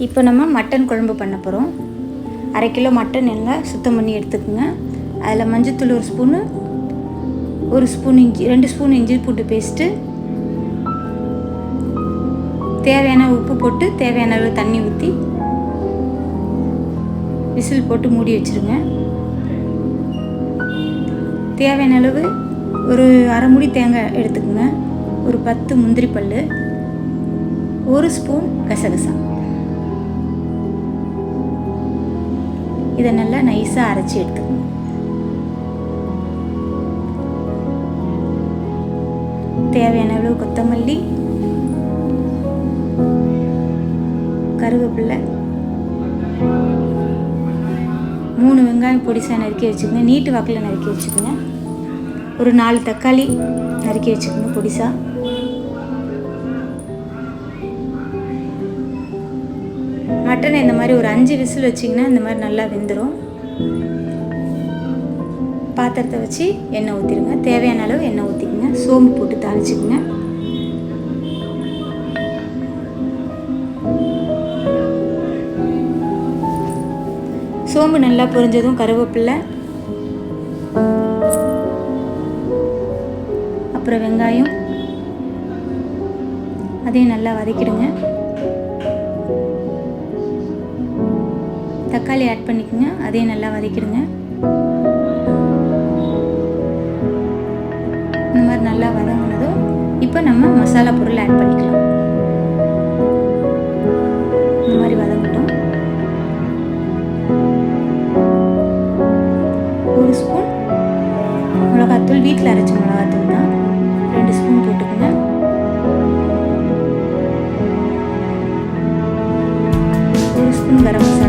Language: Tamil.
இப்போ நம்ம மட்டன் குழம்பு பண்ண போகிறோம். 1/2 கிலோ மட்டன் எல்லாம் சுத்தம் பண்ணி எடுத்துக்கோங்க. அதில் மஞ்சத்தூள் 1 ஸ்பூனு, 1 ஸ்பூன் இஞ்சி, 2 ஸ்பூன் இஞ்சி பூண்டு பேஸ்ட்டு, தேவையான உப்பு போட்டு தேவையான அளவு தண்ணி ஊற்றி விசில் போட்டு மூடி வச்சுருங்க. தேவையான அளவு ஒரு அரை மூடி தேங்காய் எடுத்துக்கோங்க. ஒரு 10 முந்திரி பல், 1 ஸ்பூன் கசகசா. இதை நல்லா நைஸாக அரைச்சி எடுத்துக்கோங்க. தேவையான அளவு கொத்தமல்லி, கருவேப்பிலை, 3 வெங்காயம் பொடிசாக நறுக்கி வச்சுக்கோங்க. நீட்டு வாக்கில் நறுக்கி வச்சுக்கோங்க. ஒரு 4 தக்காளி நறுக்கி வச்சுக்கோங்க பொடிசாக. மட்டன் இந்த மாதிரி ஒரு 5 விசில் வச்சிங்கன்னா இந்த மாதிரி நல்லா வெந்துடும். பாத்திரத்தை வச்சு எண்ணெய் ஊற்றிடுங்க. தேவையான அளவு எண்ணெய் ஊற்றிக்குங்க. சோம்பு போட்டு தாளிச்சுக்குங்க. சோம்பு நல்லா பொரிஞ்சதும் கருவேப்பிலை, அப்புறம் வெங்காயம், அதையும் நல்லா வதக்கிடுங்க. தக்காளி ஆட் பண்ணிக்கோங்க. அதையும் நல்லா வதக்கிடுங்க. இந்த மாதிரி நல்லா வதங்கினதும் இப்போ நம்ம மசாலா பொருள் ஆட் பண்ணிக்கலாம். இந்த மாதிரி வதங்கட்டும். 1 ஸ்பூன் மிளகாத்தூள், வீட்டில் அரைச்ச மிளகாத்தூள் தான், 2 ஸ்பூன் போட்டுக்கோங்க. 1 ஸ்பூன் கரம் மசாலா,